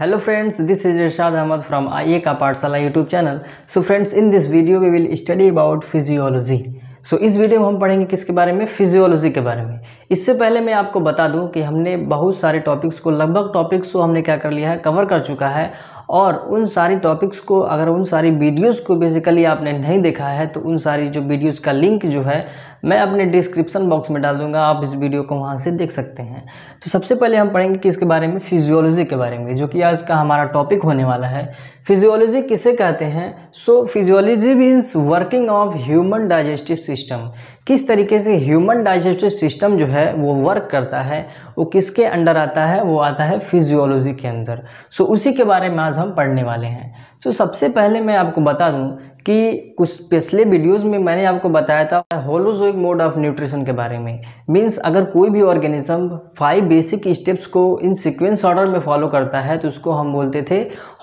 Hello friends, this is Irshad Ahmad from IE का पाठशाला YouTube channel. So friends, in this video we will study about physiology. So इस video में हम पढ़ेंगे किसके बारे में? फिजियोलॉजी के बारे में। इससे पहले मैं आपको बता दूं कि हमने बहुत सारे टॉपिक्स को लगभग टॉपिक्स को हमने क्या कर लिया है, कवर कर चुका है। और उन सारी टॉपिक्स को, अगर उन सारी वीडियोस को बेसिकली आपने नहीं देखा है तो उन सारी जो वीडियोस का लिंक जो है मैं अपने डिस्क्रिप्शन बॉक्स में डाल दूंगा, आप इस वीडियो को वहां से देख सकते हैं। तो सबसे पहले हम पढ़ेंगे किसके बारे में? फिजियोलॉजी के बारे में, जो कि आज का हमारा टॉपिक होने वाला है। फिजियोलॉजी किसे कहते हैं? So physiology means working of human digestive system. किस तरीके से ह्यूमन डाइजेस्टिव सिस्टम जो है वो वर्क करता है, वो किसके अंडर आता है? वो आता है फिजियोलॉजी के अंदर। सो उसी के बारे में आज हम पढ़ने वाले हैं। तो सबसे पहले मैं आपको बता दूं कि कुछ पिछले वीडियोस में मैंने आपको बताया था होलोजोइक मोड ऑफ न्यूट्रिशन के बारे में। मींस अगर कोई भी ऑर्गेनिज्म 5 बेसिक स्टेप्स को इन सीक्वेंस ऑर्डर में फॉलो करता है तो उसको हम बोलते थे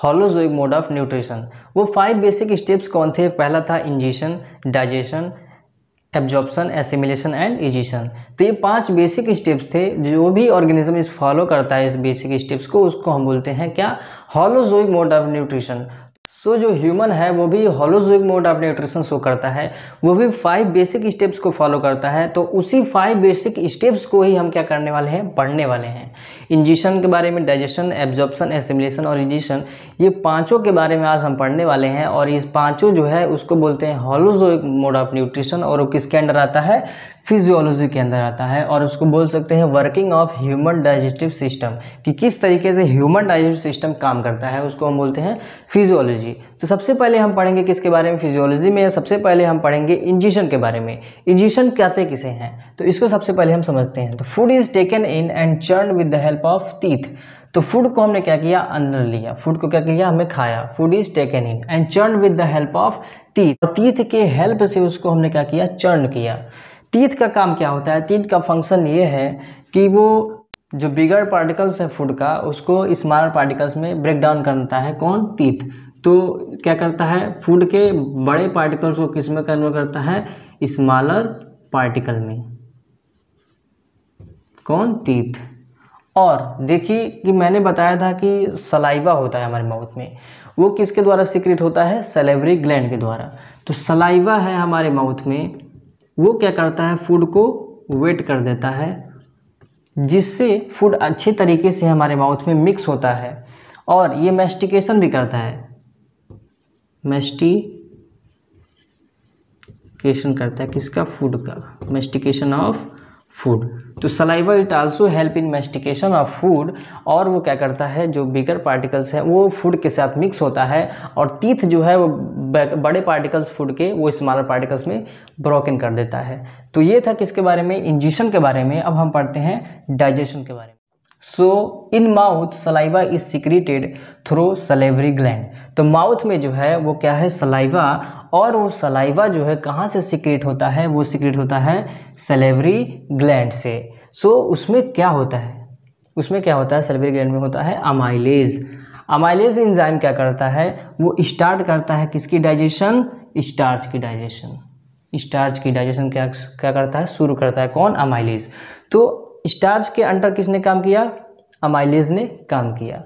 होलोजोइक मोड ऑफ न्यूट्रिशन। वो 5 बेसिक स्टेप्स कौन थे? पहला था ingestion, digestion, absorption, assimilation and egestion. तो ये 5 बेसिक स्टेप्स थे। जो भी ऑर्गेनिज्म इस फॉलो करता है इस बेसिक स्टेप्स को, उसको हम बोलते हैं क्या? Holozoic mode of nutrition. So जो ह्यूमन है वो भी holozoic mode of nutrition show करता है, वो भी 5 बेसिक स्टेप्स को फॉलो करता है। तो उसी 5 बेसिक स्टेप्स को ही हम क्या करने वाले हैं? पढ़ने वाले हैं। इंजेशन के बारे में, डाइजेशन, एब्जॉर्प्शन, एसिमिलेशन और इजेशन, ये पांचों के बारे में आज हम पढ़ने वाले हैं। और इस पांचों जो है उसको बोलते हैं होलोजोइक मोड ऑफ न्यूट्रिशन, और वो किसके अंडर आता है? फिजियोलॉजी के अंदर आता है। और उसको बोल सकते हैं working of human digestive system, कि किस तरीके से ह्यूमन डाइजेस्टिव सिस्टम काम करता है, उसको हम बोलते हैं फिजियोलॉजी। तो सबसे पहले हम पढ़ेंगे किसके बारे में? फिजियोलॉजी में सबसे पहले हम पढ़ेंगे इंजेशन के बारे में। इंजेशन कहते किसे हैं? तो इसको सबसे पहले हम समझते हैं। तो food is taken in and churn with the help of teeth. तो फूड को हमने क्या किया? अंदर लिया। फूड को क्या किया? हमें खाया। Food is taken in and churn with the help of teeth. और टीथ के हेल्प से उसको हमने क्या किया? चर्न किया। टीथ का काम क्या होता है? टीथ का फंक्शन ये है कि वो जो बिगर पार्टिकल्स है फूड का, उसको स्मॉलर पार्टिकल्स में ब्रेक डाउन करता है। कौन? टीथ। तो क्या करता है? फूड के बड़े पार्टिकल्स को किस में कन्वर्ट करता है? स्मॉलर पार्टिकल में। कौन? टीथ। और देखिए कि मैंने बताया था कि सलाइवा होता है हमारे माउथ में, वो किसके द्वारा सीक्रेट होता है? सैलिवरी ग्लैंड के द्वारा। तो सलाइवा है हमारे माउथ में, वो क्या करता है? फूड को वेट कर देता है, जिससे फूड अच्छे तरीके से हमारे माउथ में मिक्स होता है। और ये मैस्टिकेशन भी करता है, मैस्टिकेशन करता है किसका? फूड का। Mastication of food. तो saliva it also help in mastication of food. और वो क्या करता है? जो बिगर पार्टिकल्स हैं वो फूड के साथ मिक्स होता है, और टीथ जो है वो बड़े पार्टिकल्स फूड के वो स्मॉलर पार्टिकल्स में ब्रोकन कर देता है। तो ये था किसके बारे में? इंजेशन के बारे में। अब हम पढ़ते हैं डाइजेशन के बारे में। So in mouth saliva is secreted through salivary gland. तो माउथ में जो है वो क्या है? सलाइवा। और वो सलाइवा जो है कहाँ से सिक्रेट होता है? वो सिक्रेट होता है सलेवरी ग्लैंड से। सो उसमें क्या होता है? उसमें क्या होता है? सलेवरी ग्लैंड में होता है अमाइलेज। अमाइलेज एंजाइम क्या करता है? वो स्टार्ट करता है किसकी डाइजेशन? स्टार्च की डाइजेशन। स्टार्च की डाइजेशन क्या करता है? शुरू करता है। कौन? अमाइलेज। तो स्टार्च के अंडर किसने काम किया? अमाइलेज ने काम किया।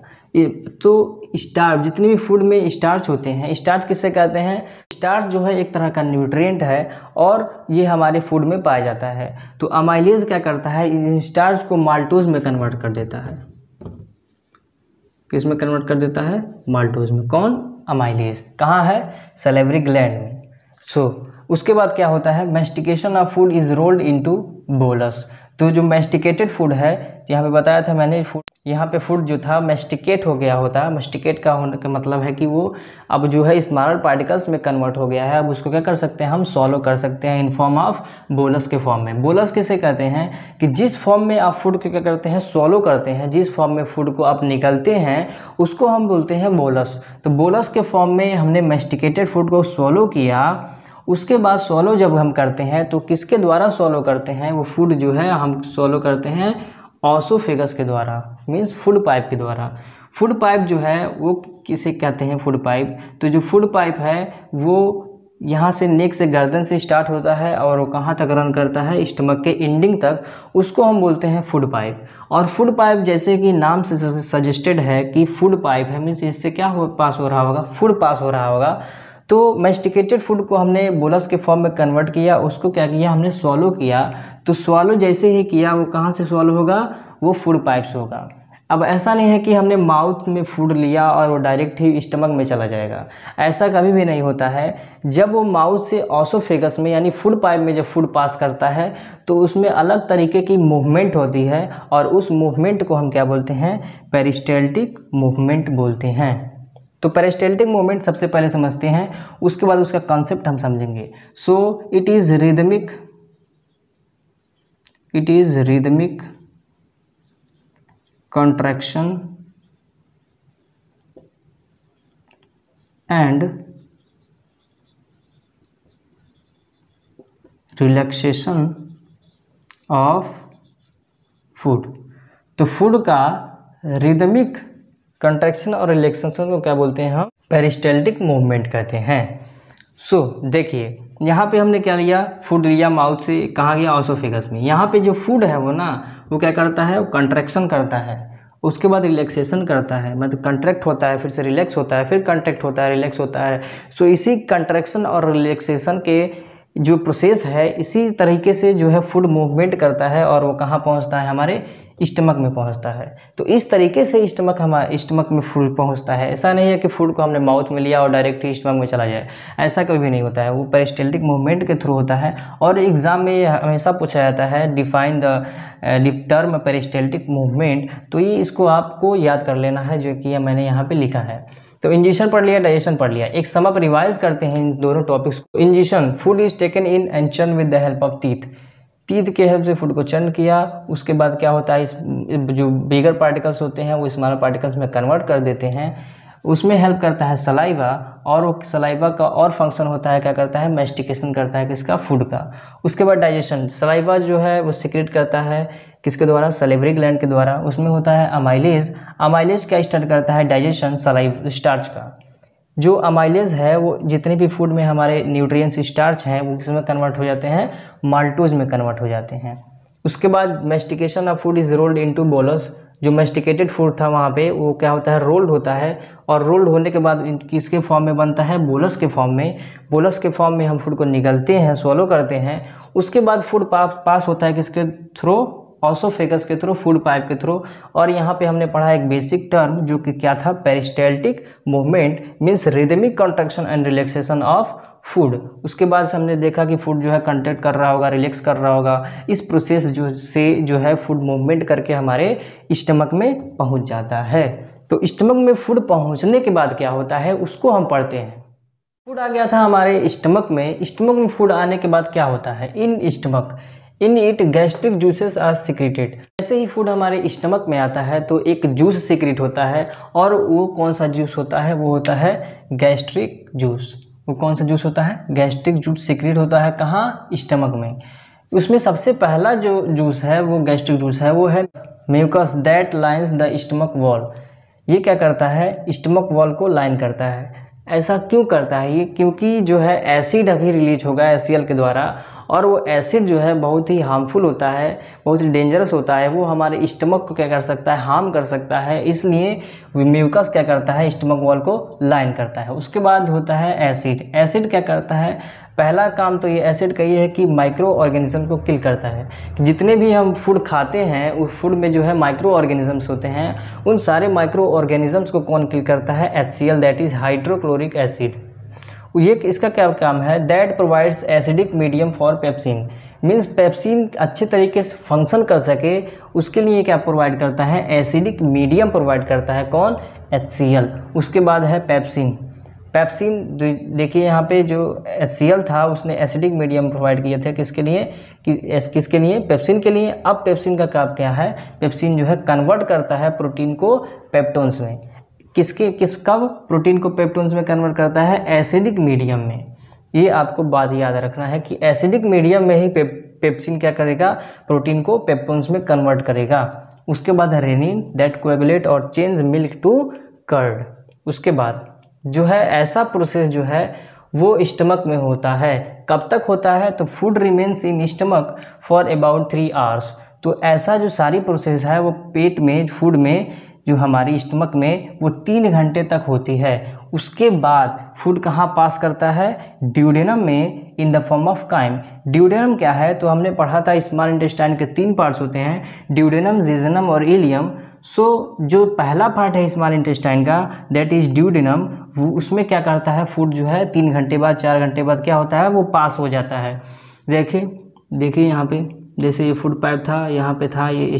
तो स्टार्च, जितने भी फूड में स्टार्च होते हैं, स्टार्च किससे कहते हैं? स्टार्च जो है एक तरह का न्यूट्रिएंट है और ये हमारे फूड में पाया जाता है। तो अमाइलेज क्या करता है? इन स्टार्च को माल्टोज में कन्वर्ट कर देता है। किस में कन्वर्ट कर देता है? माल्टोज में। कौन? अमाइलेज। कहाँ है? सलेवरी ग्लैंड में। सो उसके बाद क्या होता है? Mastication of food is rolled into bolus. तो जो मैस्टिकेटेड फूड है, यहाँ पे बताया था मैंने, फूड यहाँ पे फूड जो था मैस्टिकेट हो गया होता है। मैस्टिकेट का होने का मतलब है कि वो अब जो है स्मॉलर पार्टिकल्स में कन्वर्ट हो गया है। अब उसको क्या कर सकते हैं? हम सॉलो कर सकते हैं इन फॉर्म ऑफ बोलस के फॉर्म में। बोलस किसे कहते हैं? कि जिस फॉर्म में आप फूड को क्या करते हैं? सॉलो करते हैं। जिस फॉर्म में फूड को आप निकलते हैं उसको हम बोलते हैं बोलस। तो बोलस के फॉर्म में हमने मैस्टिकेटेड फूड को सॉलो किया। उसके बाद सॉलो जब हम करते हैं तो किसके द्वारा सॉलो करते हैं? वो फूड जो है हम सॉलो करते हैं ऑसोफेगस के द्वारा, मीन्स फूड पाइप के द्वारा। फूड पाइप जो है वो किसे कहते हैं? Food pipe. तो जो फूड पाइप है वो यहाँ से नेक से गर्दन से स्टार्ट होता है और वो कहाँ तक रन करता है, स्टमक के एंडिंग तक, उसको हम बोलते हैं फूड पाइप। और फूड पाइप जैसे कि नाम से सजेस्टेड है कि फूड पाइप है, मीन्स इससे क्या पास हो रहा होगा, फूड पास हो रहा होगा। तो मैस्टिकेटेड फूड को हमने बोलस के फॉर्म में कन्वर्ट किया, उसको क्या किया हमने स्वॉलो किया। तो स्वॉलो जैसे ही किया वो कहाँ से स्वॉलो होगा, वो फूड पाइप्स होगा। अब ऐसा नहीं है कि हमने माउथ में फूड लिया और वो डायरेक्ट ही स्टमक में चला जाएगा, ऐसा कभी भी नहीं होता है। जब वो माउथ से ऑसोफेगस में यानी फूड पाइप में जब फूड पास करता है तो उसमें अलग तरीके की मूवमेंट होती है और उस मूवमेंट को हम क्या बोलते हैं, पेरिस्टाल्टिक मूवमेंट बोलते हैं। तो पेरिस्टाल्टिक मूवमेंट सबसे पहले समझते हैं, उसके बाद उसका कॉन्सेप्ट हम समझेंगे। So it is rhythmic contraction and relaxation of food। तो फूड का रिदमिक कंट्रैक्शन और रिलैक्सेशन को क्या बोलते हैं हम, पेरिस्टाल्टिक मूवमेंट कहते हैं। सो देखिए यहाँ पे हमने क्या लिया, फूड लिया माउथ से, कहाँ गया, ऑसोफेगस में। यहाँ पे जो फूड है वो ना, वो क्या करता है, वो कंट्रैक्शन करता है, उसके बाद रिलैक्सेशन करता है, मतलब कंट्रैक्ट होता है, फिर से रिलैक्स होता है, फिर कंट्रैक्ट होता है, रिलैक्स होता है। सो इसी कंट्रैक्शन और रिलैक्सेशन के जो प्रोसेस है, इसी तरीके से जो है फूड मूवमेंट करता है और वो कहाँ पहुँचता है, हमारे स्टमक में पहुंचता है। तो इस तरीके से स्टमक में फूड पहुंचता है। ऐसा नहीं है कि फूड को हमने माउथ में लिया और डायरेक्ट ही स्टमक में चला जाए, ऐसा कभी भी नहीं होता है। वो पेरिस्टाल्टिक मूवमेंट के थ्रू होता है। और एग्जाम में ये हमेशा पूछा जाता है, define the term peristaltic movement. तो ये इसको आपको याद कर लेना है, जो कि मैंने यहाँ पर लिखा है। तो इंजेक्शन पढ़ लिया, डाइजेशन पढ़ लिया। एक समअप रिवाइज करते हैं इन दोनों टॉपिक्स को। Injection, food is taken in and churn with the help of teeth. Teeth के हेल्प से फूड को चर्न किया, उसके बाद क्या होता है, इस जो बिगर पार्टिकल्स होते हैं वो स्मॉलर पार्टिकल्स में कन्वर्ट कर देते हैं। उसमें हेल्प करता है सलाइवा, और वो सलाइवा का और फंक्शन होता है, क्या करता है, मैस्टिकेशन करता है किसका, फूड का। उसके बाद डाइजेशन, सलाइवा जो है वो सिक्रेट करता है किसके द्वारा, सलेवरी ग्लैंड के द्वारा। उसमें होता है अमाइलेज। अमाइलेज क्या स्टार्ट करता है, डाइजेशन स्टार्च का। जो अमाइलेज है वो जितने भी फूड में हमारे न्यूट्रिएंट्स स्टार्च हैं वो किसमें कन्वर्ट हो जाते हैं, माल्टोज में कन्वर्ट हो जाते हैं। उसके बाद mastication of food is rolled into bolus. जो मैस्टिकेटेड फूड था वहाँ पे वो क्या होता है, रोल्ड होता है, और रोल्ड होने के बाद किसके फॉर्म में बनता है, बोलस के फॉर्म में। बोलस के फॉर्म में हम फूड को निगलते हैं, स्वॉलो करते हैं। उसके बाद फूड पास होता है किसके थ्रू, ऑसोफेगस के थ्रू, फूड पाइप के थ्रू। और यहाँ पे हमने पढ़ा एक बेसिक टर्म जो कि क्या था, peristaltic movement means rhythmic contraction and relaxation of food. उसके बाद से हमने देखा कि फूड जो है कंट्रैक्ट कर रहा होगा, रिलैक्स कर रहा होगा। इस प्रोसेस जो है फूड मूवमेंट करके हमारे स्टमक में पहुँच जाता है। तो स्टमक में फूड पहुँचने के बाद क्या होता है उसको हम पढ़ते हैं। फूड आ गया था हमारे स्टमक में, स्टमक में फूड आने के बाद क्या होता है, in it gastric juices are secreted. जैसे ही फूड हमारे स्टमक में आता है तो एक जूस सिक्रेट होता है, और वो कौन सा जूस होता है, वो होता है गैस्ट्रिक जूस। वो कौन सा जूस होता है, गैस्ट्रिक जूस सिक्रेट होता है कहाँ, स्टमक में। उसमें सबसे पहला जो जूस है वो गैस्ट्रिक जूस है, वो है mucus that lines the stomach wall. ये क्या करता है, स्टमक वॉल को लाइन करता है। ऐसा क्यों करता है ये, क्योंकि जो है एसिड अभी रिलीज होगा HCl के द्वारा, और वो एसिड जो है बहुत ही हार्मफुल होता है, बहुत ही डेंजरस होता है। वो हमारे स्टमक को क्या कर सकता है, हार्म कर सकता है। इसलिए म्यूकस क्या करता है, स्टमक वॉल को लाइन करता है। उसके बाद होता है एसिड क्या करता है, पहला काम तो ये एसिड का ये है कि माइक्रो ऑर्गेनिज्म को किल करता है। जितने भी हम फूड खाते हैं उस फूड में जो है माइक्रो ऑर्गेनिजम्स होते हैं, उन सारे माइक्रो ऑर्गेनिजम्स को कौन किल करता है, HCl that is hydrochloric acid. ये इसका क्या काम है, that provides acidic medium for pepsin. Means pepsin अच्छे तरीके से फंक्शन कर सके उसके लिए क्या प्रोवाइड करता है, एसिडिक मीडियम प्रोवाइड करता है, कौन, HCl। उसके बाद है पेप्सिन देखिए यहाँ पे जो HCl था उसने एसिडिक मीडियम प्रोवाइड किए थे किसके लिए, किसके लिए, पेप्सिन के लिए। अब पेप्सिन का काम क्या है, पेप्सिन जो है कन्वर्ट करता है प्रोटीन को पेप्टोन्स में। कब प्रोटीन को पेप्टोन्स में कन्वर्ट करता है, एसिडिक मीडियम में। ये आपको बात याद रखना है कि एसिडिक मीडियम में ही पेप्सिन क्या करेगा, प्रोटीन को पेप्टोन्स में कन्वर्ट करेगा। उसके बाद है रेनिन दैट कोएगुलेट और चेंज मिल्क टू कर्ड। उसके बाद जो है ऐसा प्रोसेस जो है वो स्टमक में होता है। कब तक होता है? तो food remains in stomach for about 3 hours. तो ऐसा जो सारी प्रोसेस है वो पेट में, फूड में, जो हमारी स्टमक में, वो 3 घंटे तक होती है। उसके बाद फूड कहाँ पास करता है? ड्यूडेनम में in the form of chyme. Duodenum क्या है? तो हमने पढ़ा था स्मॉल इंटेस्टाइन के 3 पार्ट्स होते हैं, ड्यूडेनम, जेजुनम और इलियम। सो जो पहला पार्ट है स्मॉल इंटेस्टाइन का, दैट इज़ ड्यूडेनम, वो उसमें क्या करता है? फूड जो है 3 घंटे बाद, 4 घंटे बाद क्या होता है? वो पास हो जाता है। देखिए यहाँ पे, जैसे ये फूड पाइप था, यहाँ पे था ये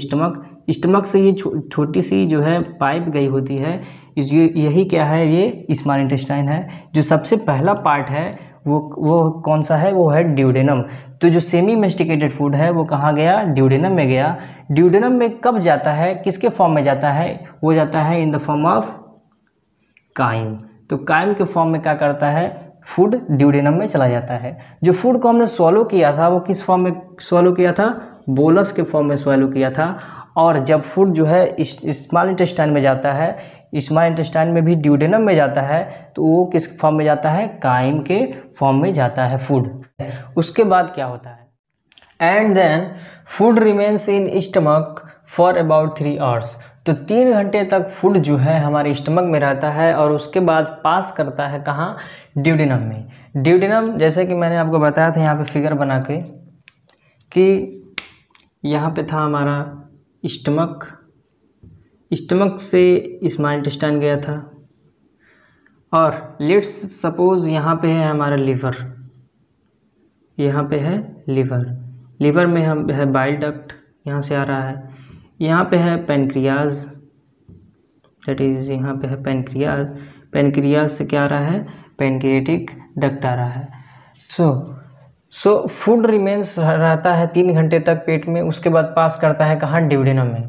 स्टमक से ये छोटी सी जो है पाइप गई होती है, यही क्या है? ये स्मॉल इंटेस्टाइन है। जो सबसे पहला पार्ट है वो कौन सा है? वो है ड्यूडेनम। तो जो सेमी मेस्टिकेटेड फूड है वो कहाँ गया? ड्यूडेनम में गया। ड्यूडेनम में कब जाता है? किसके फॉर्म में जाता है? वो जाता है in the form of chyme. तो काइम के फॉर्म में क्या करता है? फूड ड्यूडेनम में चला जाता है। जो फूड को हमने स्वॉलो किया था वो किस फॉर्म में स्वॉलो किया था? बोलस के फॉर्म में स्वॉलो किया था। और जब फूड जो है स्मॉल इंटेस्टाइन में जाता है, स्मॉल इंटेस्टाइन में भी ड्यूडेनम में जाता है, तो वो किस फॉर्म में जाता है? काइम के फॉर्म में जाता है फूड। उसके बाद क्या होता है? And then food remains in stomach for about 3 hours. तो 3 घंटे तक फूड जो है हमारे स्टमक में रहता है और उसके बाद पास करता है कहाँ? ड्यूडेनम में। ड्यूडेनम, जैसे कि मैंने आपको बताया था यहाँ पे फिगर बना के, कि यहाँ पे था हमारा स्टमक से स्मॉल इंटेस्टाइन गया था। और लेट्स सपोज यहाँ पे है हमारा लिवर, यहाँ पे है लिवर में हम है बाइल डक्ट, यहाँ से आ रहा है। यहाँ पे है पेनक्रियाज, दैट इज़ यहाँ पे है पेनक्रियाज से क्या आ रहा है? पेनक्रिएटिक डक्ट आ रहा है। सो फूड रिमेन्स रहता है 3 घंटे तक पेट में। उसके बाद पास करता है कहाँ? ड्यूडेनम में।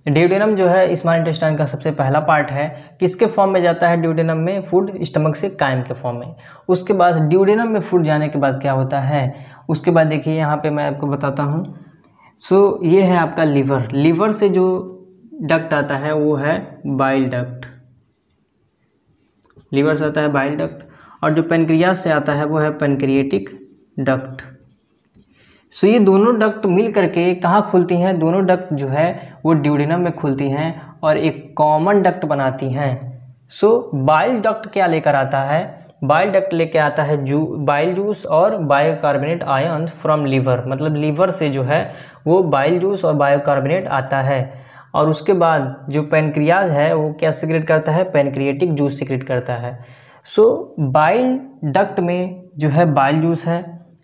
ड्यूडेनम जो है स्मॉल इंटेस्टाइन का सबसे पहला पार्ट है। किसके फॉर्म में जाता है ड्यूडेनम में? फूड स्टमक से काइम के फॉर्म में। उसके बाद ड्यूडेनम में फूड जाने के बाद क्या होता है? उसके बाद देखिए यहाँ पे मैं आपको बताता हूँ। सो ये है आपका लिवर से जो डक्ट आता है वो है बाइल डक्ट। लिवर से आता है बाइल डक्ट, और जो पेनक्रियाज से आता है वो है पेनक्रिएटिक डक्ट। सो ये दोनों डक्ट मिल करके कहाँ खुलती हैं? दोनों डक्ट जो है वो ड्यूडेनम में खुलती हैं और एक कॉमन डक्ट बनाती हैं। सो बाइल डक्ट क्या लेकर आता है? बाइल डक्ट लेके आता है बाइल जूस और बायोकार्बोनेट आयन फ्रॉम लिवर। मतलब लिवर से जो है वो बाइल जूस और बायोकार्बोनेट आता है। और उसके बाद जो पेनक्रियाज है वो क्या सिक्रेट करता है? पेनक्रिएटिक जूस सिक्रेट करता है। सो बाइल डक्ट में जो है बाइल जूस है।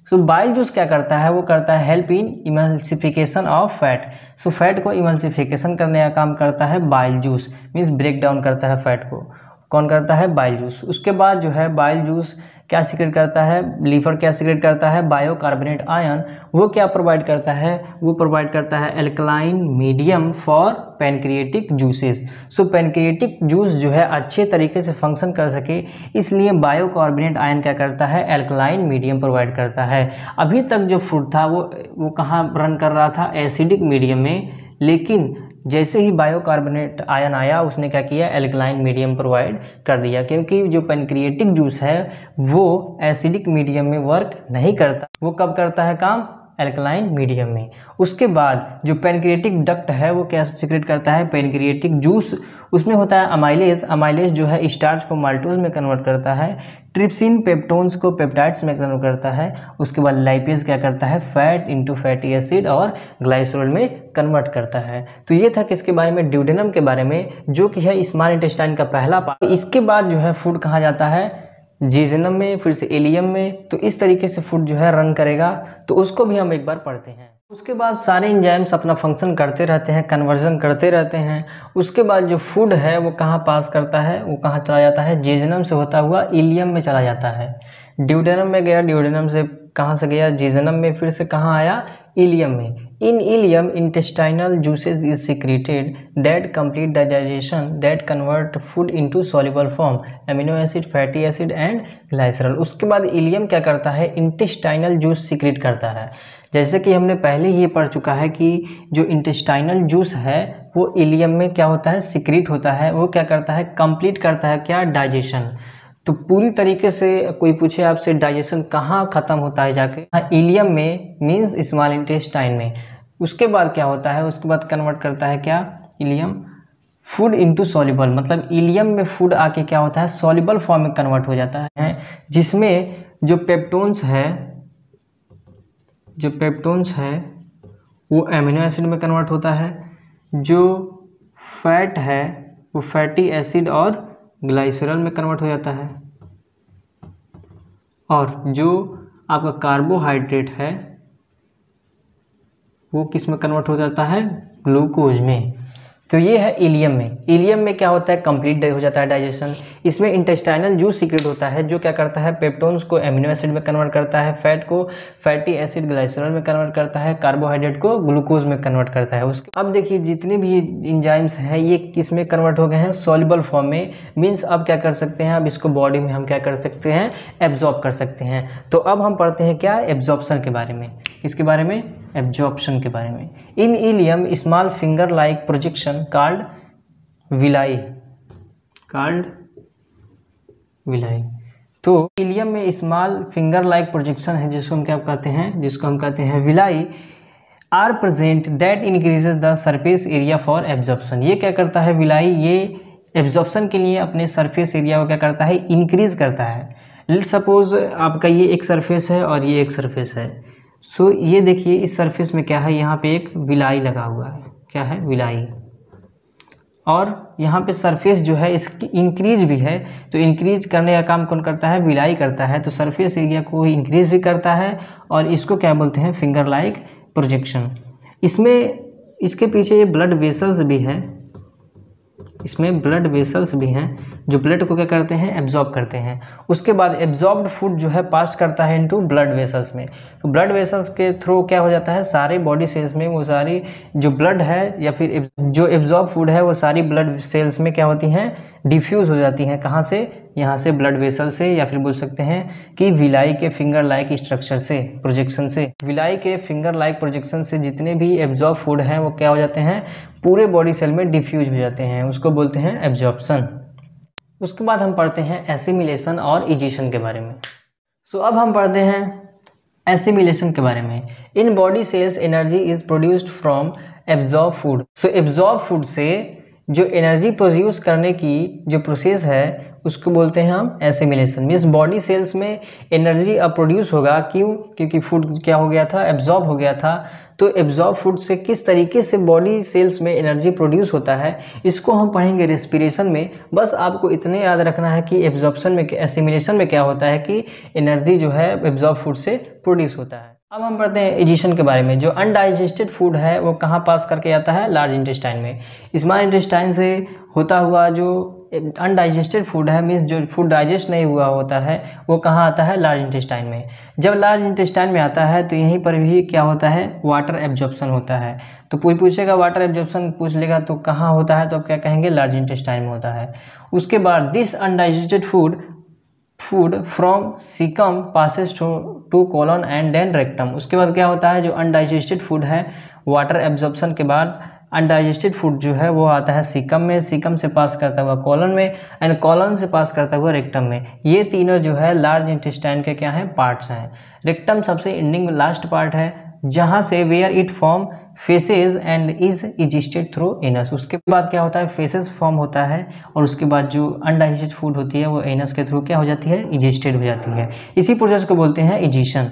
सो बाइल जूस क्या करता है? वो करता है help in emulsification of fat. So fat को इमल्सिफिकेशन करने का काम करता है bile juice, means break down करता है फैट को। कौन करता है? Bile juice. उसके बाद जो है बाइल जूस क्या सिक्रेट करता है? लीवर क्या सिक्रेट करता है? Bicarbonate ion. वो क्या प्रोवाइड करता है? वो प्रोवाइड करता है alkaline medium for pancreatic juices. So pancreatic juice जो है अच्छे तरीके से फंक्शन कर सके, इसलिए बायोकार्बोनेट आयन क्या करता है? एल्कलाइन मीडियम प्रोवाइड करता है। अभी तक जो फूड था वो कहाँ रन कर रहा था? एसिडिक मीडियम में। लेकिन जैसे ही बायोकार्बोनेट आयन आया उसने क्या किया? एल्कलाइन मीडियम प्रोवाइड कर दिया, क्योंकि जो पेनक्रिएटिक जूस है वो एसिडिक मीडियम में वर्क नहीं करता। वो कब करता है काम? एल्कलाइन मीडियम में। उसके बाद जो पेनक्रिएटिक डक्ट है वो क्या सिक्रेट करता है? Pancreatic juice. उसमें होता है अमाइलेज जो है स्टार्च को माल्टोज में कन्वर्ट करता है, ट्रिप्सिन पेप्टोन्स को पेप्टाइड्स में कन्वर्ट करता है। उसके बाद लाइपेज क्या करता है? फैट इंटू फैटी एसिड और ग्लाइसोल में कन्वर्ट करता है। तो ये था किसके बारे में? ड्यूडेनम के बारे में, जो कि है स्मॉल इंटेस्टाइन का पहला पार्ट। इसके बाद जो है फूड कहाँ जाता है? जेजुनम में, फिर से इलियम में। तो इस तरीके से फूड जो है रन करेगा, तो उसको भी हम एक बार पढ़ते हैं। उसके बाद सारे एंजाइम्स अपना फंक्शन करते रहते हैं, कन्वर्जन करते रहते हैं। उसके बाद जो फूड है वो कहाँ पास करता है? वो कहाँ चला जाता है? जेजुनम से होता हुआ इलियम में चला जाता है। ड्यूडेनम में गया, ड्यूडेनम से कहाँ से गया? जेजुनम में, फिर से कहाँ आया? इलियम में। In ileum, intestinal juices is secreted that complete digestion, that convert food into soluble form, amino acid, fatty acid and glycerol। उसके बाद इलियम क्या करता है? इंटेस्टाइनल जूस सिक्रेट करता है। जैसे कि हमने पहले ही पढ़ चुका है कि जो इंटेस्टाइनल जूस है वो इलियम में क्या होता है? सिक्रेट होता है। वो क्या करता है? कंप्लीट करता है क्या? डाइजेशन। तो पूरी तरीके से कोई पूछे आपसे डाइजेशन कहाँ ख़त्म होता है जाके, इलियम में, मीन्स स्मॉल इंटेस्टाइन में। उसके बाद क्या होता है, उसके बाद कन्वर्ट करता है क्या, इलियम फूड इनटू सॉल्युबल, मतलब इलियम में फूड आके क्या होता है, सॉल्युबल फॉर्म में कन्वर्ट हो जाता है, जिसमें जो पेप्टोन्स है वो एमिनो एसिड में कन्वर्ट होता है, जो फैट है वो फैटी एसिड और ग्लाइसरॉल में कन्वर्ट हो जाता है, और जो आपका कार्बोहाइड्रेट है वो किस में कन्वर्ट हो जाता है, ग्लूकोज में। तो ये है इलियम में। इलियम में क्या होता है, कंप्लीट हो जाता है डाइजेशन। इसमें इंटेस्टाइनल जूस सीक्रेट होता है, जो क्या करता है, पेप्टोन्स को एमिनो एसिड में कन्वर्ट करता है, फैट को फैटी एसिड ग्लाइसरॉल में कन्वर्ट करता है, कार्बोहाइड्रेट को ग्लूकोज में कन्वर्ट करता है। उसके अब देखिए जितने भी इंजाइम्स हैं ये किस में कन्वर्ट हो गए हैं, सॉल्युबल फॉर्म में। मीन्स अब क्या कर सकते हैं, अब इसको बॉडी में हम क्या कर सकते हैं, एब्जॉर्ब कर सकते हैं। तो अब हम पढ़ते हैं क्या, एब्जॉर्प्शन के बारे में। किसके बारे में, एब्जॉर्प्शन के बारे में। In ileum small finger like projection called villi, तो इलियम में स्मॉल फिंगर लाइक प्रोजेक्शन है, जिसको हम क्या कहते हैं, villi are present that increases the surface area for absorption. ये क्या करता है विलाई, ये एब्जॉर्प्शन के लिए अपने सरफेस एरिया को क्या करता है, इंक्रीज करता है। लेट सपोज आपका ये एक सरफेस है और ये एक सरफेस है। सो ये देखिए इस सरफेस में क्या है, यहाँ पे एक विलाई लगा हुआ है, क्या है, विलाई, और यहाँ पे सरफेस जो है इसकी इंक्रीज भी है। तो इंक्रीज करने का काम कौन करता है, विलाई करता है। तो सरफेस एरिया को इंक्रीज भी करता है, और इसको क्या बोलते हैं, फिंगर लाइक प्रोजेक्शन। इसमें इसके पीछे ये ब्लड वेसल्स भी है, इसमें ब्लड वेसल्स भी हैं जो ब्लड को क्या करते हैं, एब्जॉर्ब करते हैं। उसके बाद एब्जॉर्ब्ड फूड जो है पास करता है इनटू ब्लड वेसल्स में। तो ब्लड वेसल्स के थ्रू क्या हो जाता है, सारे बॉडी सेल्स में वो सारी जो ब्लड है या फिर जो एब्जॉर्ब फूड है वो सारी ब्लड सेल्स में क्या होती हैं, डिफ्यूज़ हो जाती हैं। कहाँ से, यहाँ से ब्लड वेसल से, या फिर बोल सकते हैं कि विलाई के फिंगर लाइक स्ट्रक्चर से, प्रोजेक्शन से। विलाई के फिंगर लाइक प्रोजेक्शन से जितने भी एब्जॉर्ब फूड हैं वो क्या हो जाते हैं, पूरे बॉडी सेल में डिफ्यूज हो जाते हैं, उसको बोलते हैं एब्जॉर्प्शन। उसके बाद हम पढ़ते हैं एसिमिलेशन और इजेशन के बारे में। सो अब हम पढ़ते हैं एसिमिलेशन के बारे में। In body cells energy is produced from absorb food. So absorb food से जो एनर्जी प्रोड्यूस करने की जो प्रोसेस है उसको बोलते हैं हम एसिमिलेशन। मीन्स बॉडी सेल्स में एनर्जी अब प्रोड्यूस होगा, क्यों, क्योंकि फूड क्या हो गया था, एब्जॉर्ब हो गया था। तो एब्जॉर्ब फूड से किस तरीके से बॉडी सेल्स में एनर्जी प्रोड्यूस होता है, इसको हम पढ़ेंगे रेस्पिरेशन में। बस आपको इतने याद रखना है कि एब्जॉर्प्शन में, एसिमिलेशन में क्या होता है कि एनर्जी जो है एब्जॉर्ब फूड से प्रोड्यूस होता है। अब हम पढ़ते हैं इजेशन के बारे में। जो अनडाइजेस्टेड फूड है वो कहाँ पास करके आता है, लार्ज इंटेस्टाइन में। स्मॉल इंटेस्टाइन से होता हुआ जो अनडाइजेस्टेड फूड है, मीन्स जो फूड डाइजेस्ट नहीं हुआ होता है, वो कहाँ आता है, लार्ज इंटेस्टाइन में। जब लार्ज इंटेस्टाइन में आता है तो यहीं पर भी क्या होता है, वाटर एब्जॉर्प्शन होता है। तो कोई पूछेगा वाटर एब्जॉर्प्शन पूछ लेगा तो कहाँ होता है, तो आप क्या कहेंगे, लार्ज इंटेस्टाइन में होता है। उसके बाद this undigested food from caecum passes to colon and then rectum. उसके बाद क्या होता है, जो अनडाइजेस्टेड फूड है वाटर एब्जॉर्प्शन के बाद अनडाइजेस्टेड फूड जो है वो आता है सीकम में, सीकम से पास करता हुआ कॉलन में, एंड कॉलन से पास करता हुआ रेक्टम में। ये तीनों जो है लार्ज इंटेस्टाइन के क्या हैं, पार्ट्स हैं। रेक्टम सबसे एंडिंग लास्ट पार्ट है, जहाँ से where it form faeces and is egested through anus. उसके बाद क्या होता है, फेसेस फॉर्म होता है, और उसके बाद जो अनडाइजेस्टेड फूड होती है वो एनस के थ्रू क्या हो जाती है, इजिस्टेड हो जाती है। इसी प्रोसेस को बोलते हैं egestion.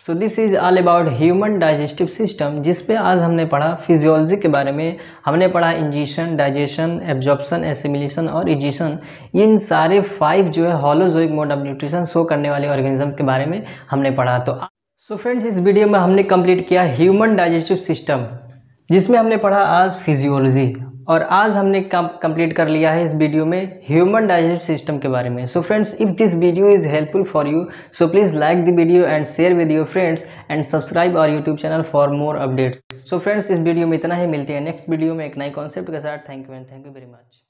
So this is all about human digestive system, जिस पे आज हमने पढ़ा फिजियोलॉजी के बारे में। हमने पढ़ा इंजेशन, डाइजेशन, एब्जॉर्प्शन, एसिमिलेशन और इजेशन। इन सारे 5 जो है holozoic mode of nutrition show करने वाले ऑर्गेनिज्म के बारे में हमने पढ़ा। तो सो फ्रेंड्स, इस वीडियो में हमने कंप्लीट किया ह्यूमन डाइजेस्टिव सिस्टम, जिसमें हमने पढ़ा आज फिजियोलॉजी, और आज हमने कंप्लीट कर लिया है इस वीडियो में ह्यूमन डाइजेस्टिव सिस्टम के बारे में। So friends, if this video is helpful for you, so please like the video and share with your friends and subscribe our YouTube channel for more updates. So friends, इस video में इतना ही, मिलते हैं next video में एक नए concept के साथ। Thank you and thank you very much.